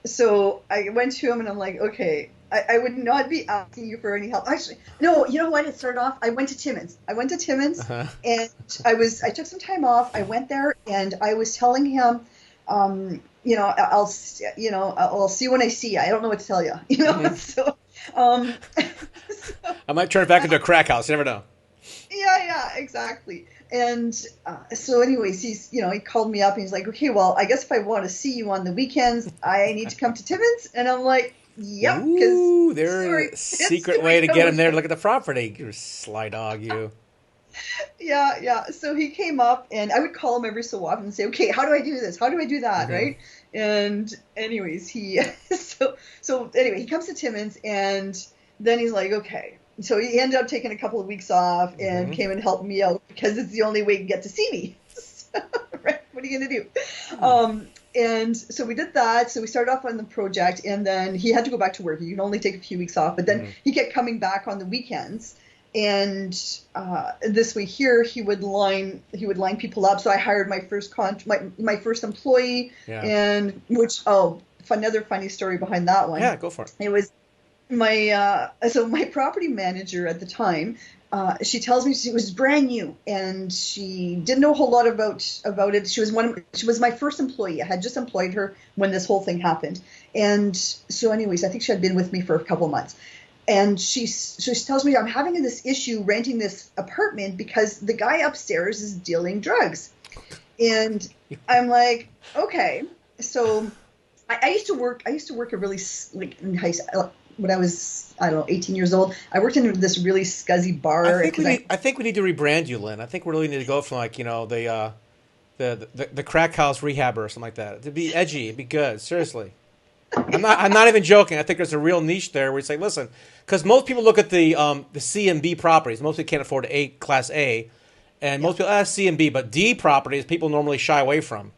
so I went to him and I'm like, okay, I would not be asking you for any help. Actually, no, you know what? It started off. I went to Timmins, and I took some time off. I went there and I was telling him, I'll see when I see you. I don't know what to tell you, So, I might turn it back into a crack house. You never know. Yeah, exactly. And so anyways, he called me up and he's like, okay, well, I guess if I want to see you on the weekends, I need to come to Timmins. And I'm like, yep. Ooh, there's a secret way to get him there to look at the property. You sly dog, you. Yeah. So he came up and I would call him every so often and say, okay, how do I do this? How do I do that? Right. And anyways, so anyway, he comes to Timmins and then he's like, okay. So he ended up taking a couple of weeks off and came and helped me out because it's the only way you can get to see me. So, right? What are you going to do? And so we did that. So we started off on the project, and then he had to go back to work. He could only take a few weeks off, but then he kept coming back on the weekends. And this way here, he would line people up. So I hired my first my first employee, and another funny story behind that one. Yeah, go for it. It was my property manager at the time. She tells me she was brand new and she didn't know a whole lot about it. She was my first employee. I had just employed her when this whole thing happened. And so anyways, I think she had been with me for a couple of months. And she tells me I'm having this issue renting this apartment because the guy upstairs is dealing drugs. And I'm like, okay. So I used to work a really in high school. When I was, 18 years old, I worked in this really scuzzy bar. I think we need to rebrand you, Lyn. I think we really need to go from the crack house rehabber or something like that. It'd be edgy. It'd be good. Seriously. I'm not even joking. I think there's a real niche there where you say, listen, because most people look at the C and B properties. Most people can't afford Class A, and most people C and B, but D properties people normally shy away from.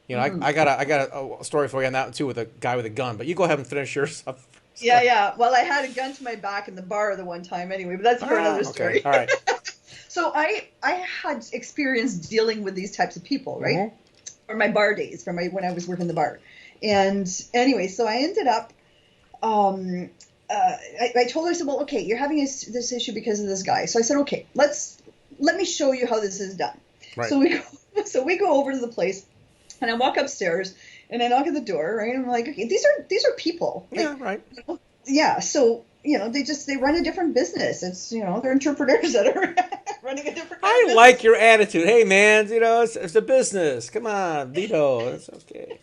I got a story for you on that one too with a guy with a gun. But you go ahead and finish yours up. Yeah. Well, I had a gun to my back in the bar the one time anyway, but that's for another story. Okay. All right. So I had experience dealing with these types of people, right? Or my bar days, when I was working the bar. And anyway, so I ended up, I told her, I said, well, okay, you're having this issue because of this guy. So I said, okay, let me show you how this is done. Right. So we go over to the place and I walk upstairs. And I knock at the door, right? I'm like, okay, these are people. Yeah, right. Yeah, so, they run a different business. It's, they're interpreters that are running a different business. I like your attitude. Hey, man, it's a business. Come on, Vito. It's okay.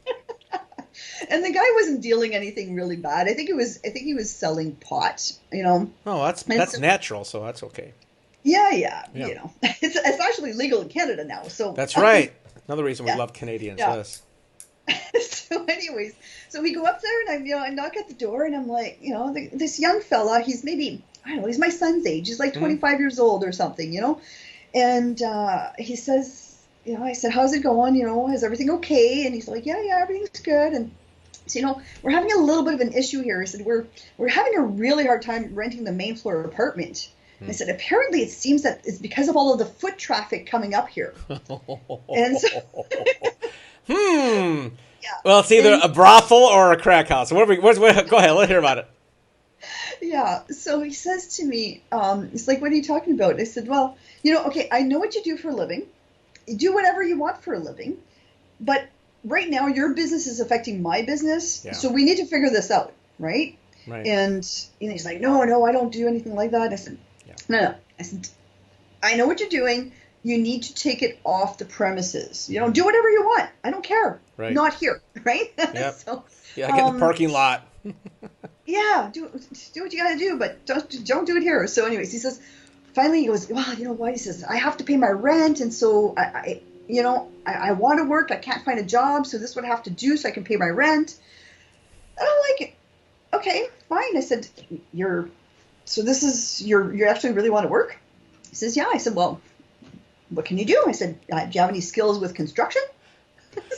And the guy wasn't dealing anything really bad. I think he was selling pot, Oh, that's natural, so that's okay. Yeah. It's actually legal in Canada now, so. That's right. Another reason we love Canadians, yes. So anyways, so we go up there and I knock at the door and I'm like, this young fella, he's maybe, he's my son's age. He's like 25 years old or something, And he says, I said, how's it going? Is everything okay? And he's like, yeah, everything's good. And so, we're having a little bit of an issue here. I said, we're having a really hard time renting the main floor apartment. I said, apparently it seems that it's because of all of the foot traffic coming up here. And so... Yeah. Well, it's either a brothel or a crack house. Go ahead, let's hear about it. Yeah. So he says to me, he's like, what are you talking about? I said, well, okay, I know what you do for a living. You do whatever you want for a living. But right now your business is affecting my business. Yeah. So we need to figure this out, right? Right. And he's like, no, I don't do anything like that. I said, no. I said, I know what you're doing. you need to take it off the premises. You know, do whatever you want. I don't care. Right. Not here, right? Yep. So, Yeah, get in the parking lot. yeah, do what you got to do, but don't do it here. So, anyways, he says, finally, he goes, well, you know what? He says, I have to pay my rent, and so I want to work. I can't find a job, so this is what I have to do so I can pay my rent. And I'm like, okay, fine. I said, you actually really want to work? He says, yeah. I said, well, what can you do? I said, do you have any skills with construction?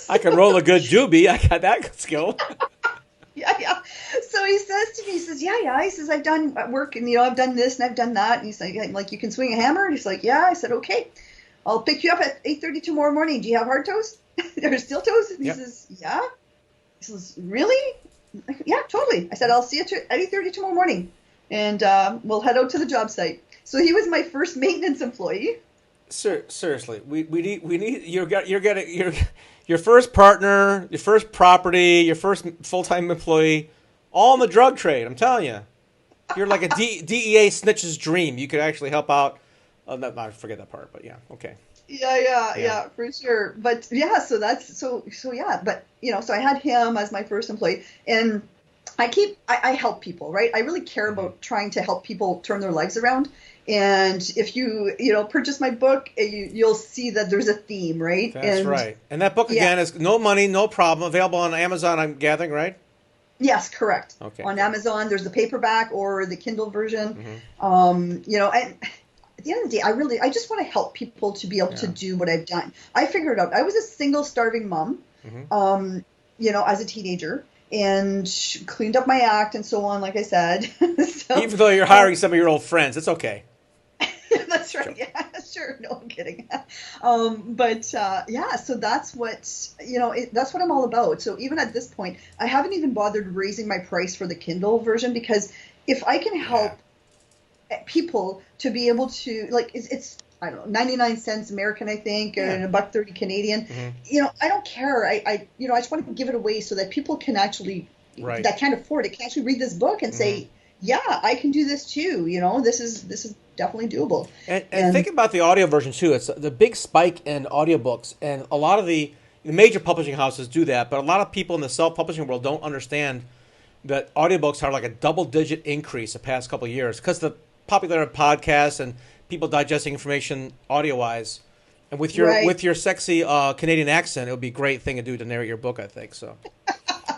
I can roll a good doobie. I got that skill. Yeah. So he says to me, he says, yeah. He says, I've done work, and I've done this and I've done that. And he's like, you can swing a hammer? And he's like, yeah. I said, okay, I'll pick you up at 8:30 tomorrow morning. Do you have hard toes or steel toes? And he says, yeah. He says, really? Yeah, totally. I said, I'll see you at 8:30 tomorrow morning, and we'll head out to the job site. So he was my first maintenance employee. Seriously, we need your first partner, your first property, your first full-time employee, all in the drug trade. I'm telling you, you're like a DEA snitch's dream. You could actually help out. I forget that part, but yeah, okay. Yeah, for sure. But yeah, so that's so yeah. But so I had him as my first employee, and I help people, right? I really care about trying to help people turn their lives around. And if you purchase my book, you'll see that there's a theme, right? That's right. And that book again is No Money, No Problem, available on Amazon, I'm gathering, right? Yes, correct. Okay. On Amazon, there's the paperback or the Kindle version. Mm-hmm. And at the end of the day, I just want to help people to be able to do what I've done. I figured out I was a single, starving mom, as a teenager, and cleaned up my act and so on, like I said. So, even though you're hiring some of your old friends, it's okay. That's right. Yeah, sure. No, I'm kidding. So that's what, that's what I'm all about. So even at this point, I haven't even bothered raising my price for the Kindle version, because if I can help people to be able to, like, it's I don't know, 99 cents American, I think, and $1.30 Canadian. Mm-hmm. I don't care. I just want to give it away so that people can actually, that can't afford it, can actually read this book and say, yeah, I can do this too. This is definitely doable. And think about the audio version too. It's the big spike in audiobooks, and a lot of the major publishing houses do that, but a lot of people in the self-publishing world don't understand that audiobooks are like a double-digit increase the past couple of years because the popularity of podcasts and people digesting information audio-wise. And with your sexy Canadian accent, it would be a great thing to do to narrate your book, I think. So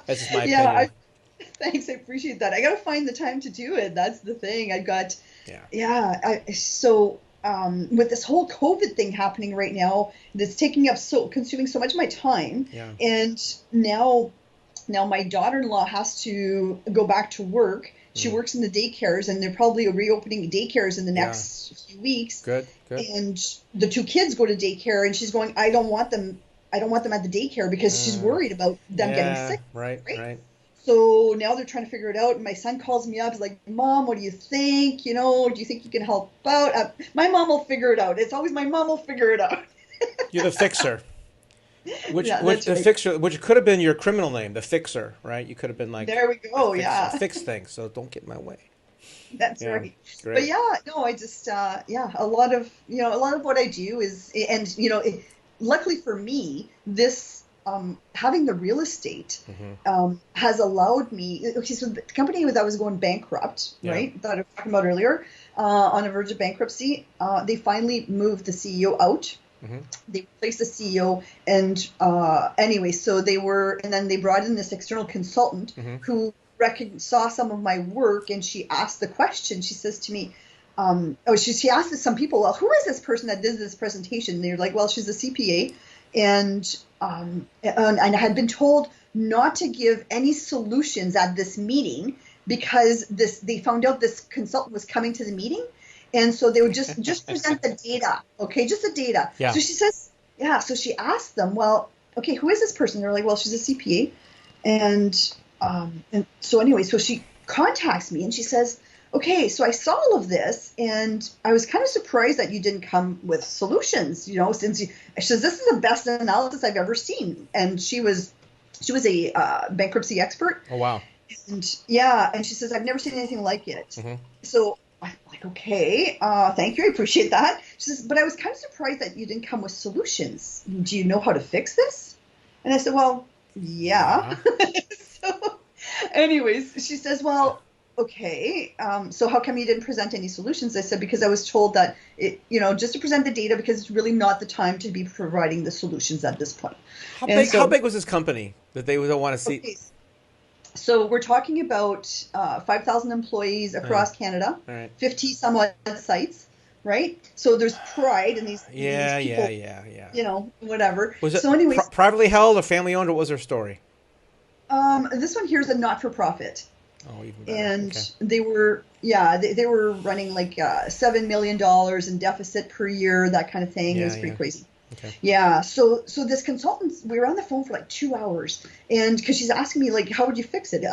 that's just my opinion. Thanks, I appreciate that. I got to find the time to do it. That's the thing. I've got, with this whole COVID thing happening right now, that's consuming so much of my time. Yeah. And now my daughter-in-law has to go back to work. She works in the daycares, and they're probably reopening daycares in the next few weeks. Good. And the two kids go to daycare, and she's going, I don't want them at the daycare because she's worried about them getting sick. Right. So now they're trying to figure it out. And my son calls me up. He's like, Mom, what do you think? Do you think you can help out? My mom will figure it out. It's always my mom will figure it out. You're the fixer. Fixer, which could have been your criminal name, the Fixer, right? You could have been like, there we go, fix things, so don't get in my way. That's right. Great. But I just a lot of what I do is, and luckily for me, this having the real estate has allowed me. Okay, so the company that was going bankrupt, right, that I was talking about earlier, on the verge of bankruptcy, they finally moved the CEO out. Mm-hmm. They replaced the CEO, and so then they brought in this external consultant who saw some of my work, and she asked the question. She says to me, she asked some people, well, who is this person that did this presentation? And they're like, well, she's a CPA, and I had been told not to give any solutions at this meeting because they found out this consultant was coming to the meeting. And so they would just present the data, okay, just the data. Yeah. So she says, so she asked them, well, okay, who is this person? They're like, well, she's a CPA. And so she contacts me and she says, okay, so I saw all of this and I was kind of surprised that you didn't come with solutions, she says, this is the best analysis I've ever seen. And she was a bankruptcy expert. Oh, wow. And she says, I've never seen anything like it. Mm-hmm. So I'm like, okay, thank you, I appreciate that. She says, but I was kind of surprised that you didn't come with solutions. Do you know how to fix this? And I said, well, yeah. So, anyways, she says, well, okay, so how come you didn't present any solutions? I said, because I was told that, just to present the data, because it's really not the time to be providing the solutions at this point. How big was this company that they don't want to see? Okay, so we're talking about 5,000 employees across Canada, right. 50 some odd sites, right? So there's pride in these people, yeah. Whatever. Was it so anyways, privately held or family owned, or what was their story? This one here is a not-for-profit. Oh, even better. And okay. they were running like $7 million in deficit per year, that kind of thing. It was pretty crazy. Okay. Yeah. So this consultant, we were on the phone for like 2 hours, and because she's asking me like, how would you fix it?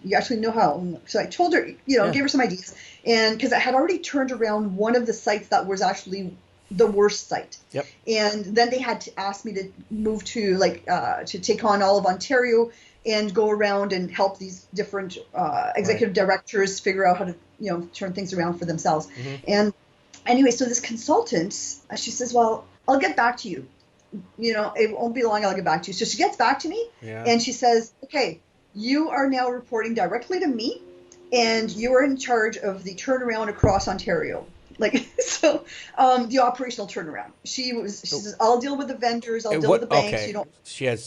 You actually know how. So I told her, gave her some ideas, and because I had already turned around one of the sites that was actually the worst site. Yep. And then they had to ask me to move to to take on all of Ontario and go around and help these different executive directors figure out how to turn things around for themselves. Mm-hmm. And anyway, so this consultant, she says, well, I'll get back to you. It won't be long, I'll get back to you. So she gets back to me and she says, okay, you are now reporting directly to me and you are in charge of the turnaround across Ontario. The operational turnaround. She says, I'll deal with the vendors, I'll deal with the banks. Okay. She had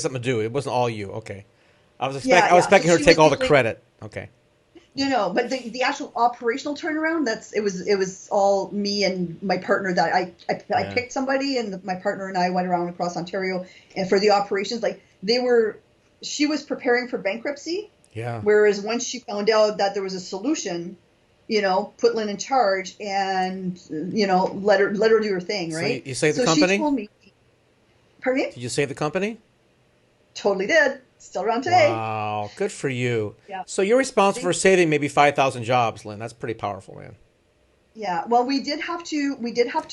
something to do. It wasn't all you. Okay. I was expecting her to take all the credit. Okay. But the actual operational turnaround, it was all me and my partner. That I picked somebody, and my partner and I went around across Ontario, and for the operations, she was preparing for bankruptcy. Yeah. Whereas once she found out that there was a solution, put Lyn in charge and let her do her thing, right? So you saved the company? She told me. Pardon me? Did you save the company? Totally did. Still around today. Wow, good for you. Yeah. So you're responsible for saving maybe 5,000 jobs, Lyn. That's pretty powerful, man. Yeah. Well, we did have to trim a few. We did have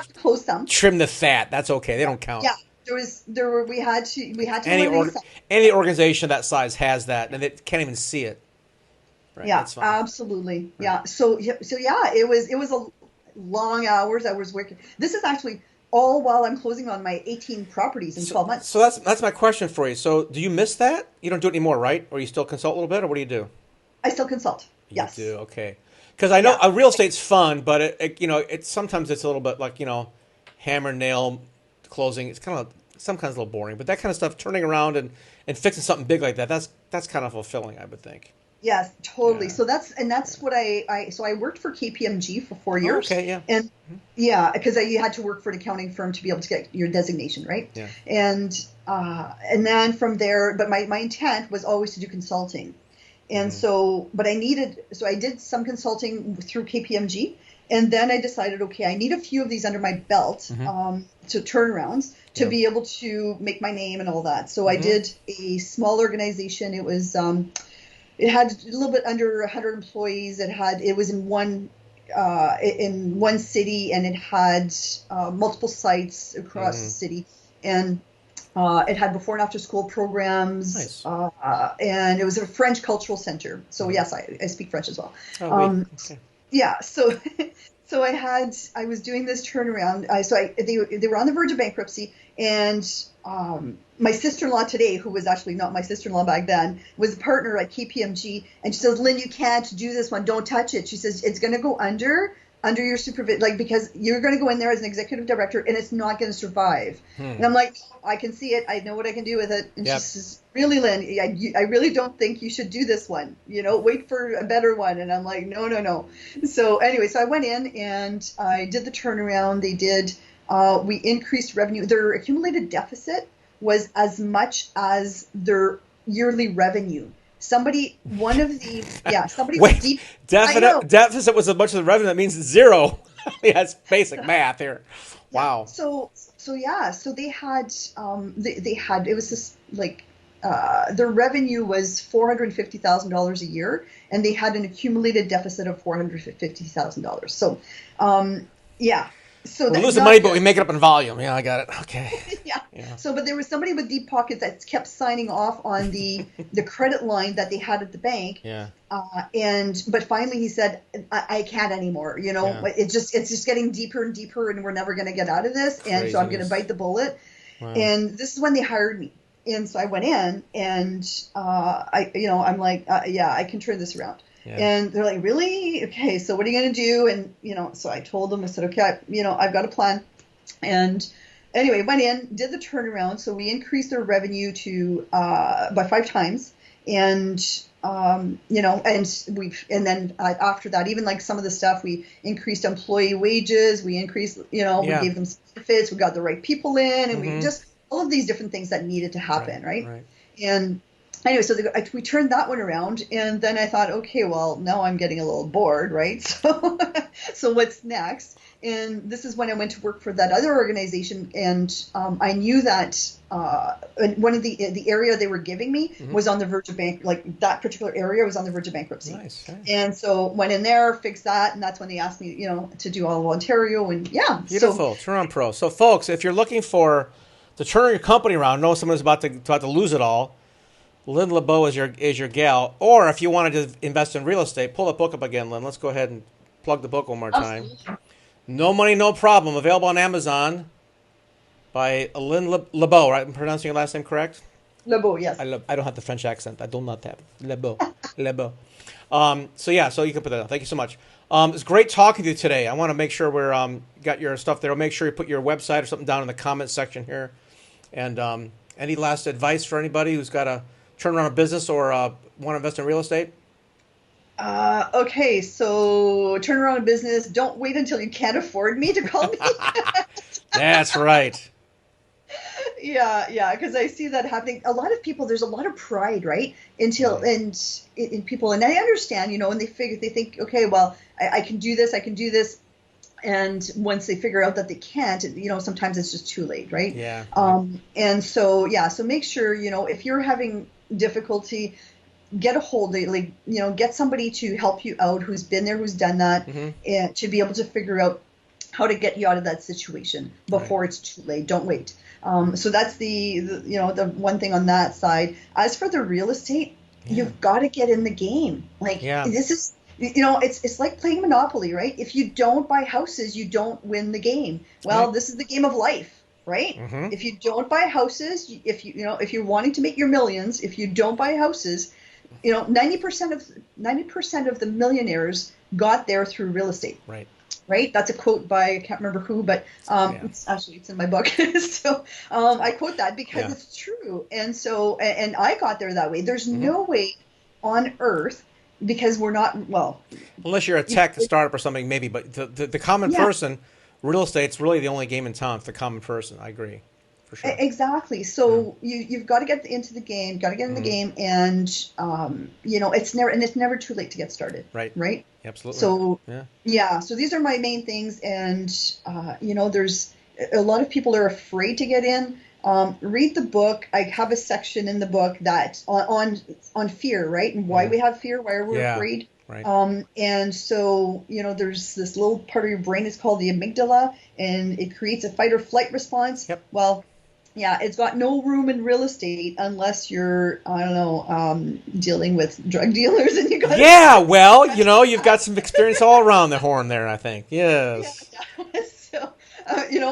to close some. Trim the fat. That's okay. They don't count. Yeah. We had to. Any organization that size has that, and they can't even see it. Right, yeah, that's fine. absolutely. Right. Yeah. So it was a long hours. I was working. This is actually all while I'm closing on my 18 properties in 12 months. So that's my question for you. So do you miss that? You don't do it anymore, right? Or you still consult a little bit, or what do you do? I still consult. Yes. You do, okay. Because I know real estate's fun, but it sometimes it's a little bit like hammer nail closing. It's kind of sometimes a little boring, but that kind of stuff, turning around and fixing something big like that's kind of fulfilling, I would think. Yes, totally. Yeah. So that's what I worked for KPMG for 4 years. Oh, okay, yeah. And because you had to work for an accounting firm to be able to get your designation, right? Yeah. And then from there, but my intent was always to do consulting. And I did some consulting through KPMG, and then I decided, okay, I need a few of these under my belt, to turnarounds to be able to make my name and all that. So I did a small organization. It was it had a little bit under 100 employees. It was in one city, and it had multiple sites across the city, and it had before and after school programs. Nice. And it was a French cultural center. So yes, I speak French as well. Oh, okay. Yeah. So I was doing this turnaround. They were on the verge of bankruptcy, and my sister-in-law today, who was actually not my sister-in-law back then, was a partner at KPMG, and she says, Lyn, you can't do this one. Don't touch it. She says, it's going to go under your supervision, because you're going to go in there as an executive director, and it's not going to survive. And I'm like, I can see it. I know what I can do with it. And she says, really, Lyn, I really don't think you should do this one. Wait for a better one. And I'm like, no. So anyway, I went in and I did the turnaround. They did. We increased revenue. Their accumulated deficit was as much as their yearly revenue. Somebody Wait, deep. Deficit was as much as the revenue. That means zero. That's basic math here. Wow. So they had it was just like their revenue was $450,000 a year, and they had an accumulated deficit of $450,000. So So We're that's losing not money, but good. we make it up in volume. Yeah, I got it. Okay. Yeah. Yeah. So, but there was somebody with deep pockets that kept signing off on the credit line that they had at the bank. Yeah. But finally he said, I can't anymore. You know, Yeah. it's just getting deeper and deeper, and we're never going to get out of this. And so I'm going to Craziness. bite the bullet. Wow. And this is when they hired me. And so I went in, and I'm like, yeah, I can turn this around. Yeah. And they're like, really? Okay, so what are you going to do? And, so I told them, I said, okay, I've got a plan. And anyway, went in, did the turnaround. So we increased our revenue to by 5 times. And, and then after that, even like some of the stuff, we increased employee wages, we increased, we gave them benefits, we got the right people in, and we just, all of these different things that needed to happen, right? And anyway, so we turned that one around, and then I thought, okay, well, now I'm getting a little bored, right? So what's next? And this is when I went to work for that other organization, and I knew that one of the area they were giving me was on the verge of like that particular area was on the verge of bankruptcy. Nice. And so went in there, fixed that, and that's when they asked me, to do all of Ontario, and yeah. Beautiful. Turnaround Pro. So, folks, if you're looking to turn your company around, know someone's about to lose it all, Lyn Lebeau is your gal. Or if you wanted to invest in real estate, pull the book up again, Lyn. Let's go ahead and plug the book one more time. Absolutely. No Money, No Problem. Available on Amazon by Lyn Lebeau, right? I'm pronouncing your last name correct? Lebeau, yes. I don't have the French accent. I do not have Lebeau. Lebeau. So you can put that on. Thank you so much. It's great talking to you today. I want to make sure we're got your stuff there. I'll make sure you put your website or something down in the comment section here. And any last advice for anybody who's got to turn around a business or want to invest in real estate? Okay, so turn around a business. Don't wait until you can't afford me to call me. That's right. Yeah, because I see that happening. A lot of people, there's a lot of pride, right? In people, and I understand, and they think, okay, well, I can do this, and once they figure out that they can't, sometimes it's just too late, right? Yeah. And so make sure, if you're having difficulty, get a hold of, get somebody to help you out who's been there, who's done that, and to be able to figure out how to get you out of that situation before it's too late. Don't wait. So that's the one thing on that side. As for the real estate, you've got to get in the game. This is, it's like playing Monopoly, right? If you don't buy houses, you don't win the game. Well, this is the game of life. Right? If you don't buy houses, if you're wanting to make your millions, if you don't buy houses, 90% of the millionaires got there through real estate. Right? That's a quote by, I can't remember who, but it's in my book. So I quote that because it's true. And so, and I got there that way. There's no way on earth, because we're not, unless you're a tech startup or something, maybe, but the common person, real estate's really the only game in town for the common person. I agree, for sure. Exactly. So you've got to get into the game. Got to get in the game, and it's never too late to get started. Right. Absolutely. So So these are my main things, and there's a lot of people are afraid to get in. Read the book. I have a section in the book that on fear, right, and why we have fear, why we're afraid. Right. And so, there's this little part of your brain is called the amygdala, and it creates a fight or flight response. Yep. Well, it's got no room in real estate unless you're, dealing with drug dealers, and you got. Yeah, well, you've got some experience all around the horn there, I think. Yes. Yeah. So,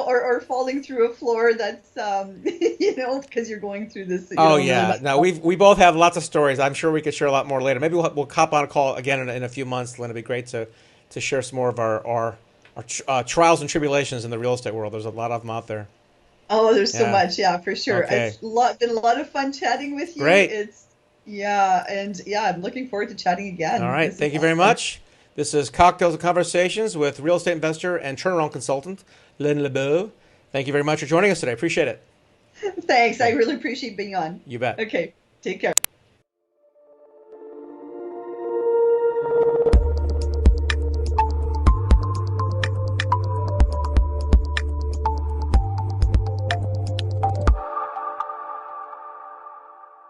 or falling through a floor that's, because you're going through this. Now we both have lots of stories. I'm sure we could share a lot more later. Maybe we'll hop on a call again in a few months. Lyn, it'd be great to share some more of our trials and tribulations in the real estate world. There's a lot of them out there. Oh, there's so much. Yeah, for sure. Okay. It's been a lot of fun chatting with you. Great. I'm looking forward to chatting again. All right. Thank you very much. This is Cocktails and Conversations with real estate investor and turnaround consultant, Lyn Lebeau. Thank you very much for joining us today. Appreciate it. Thanks. I really appreciate being on. You bet. Okay. Take care.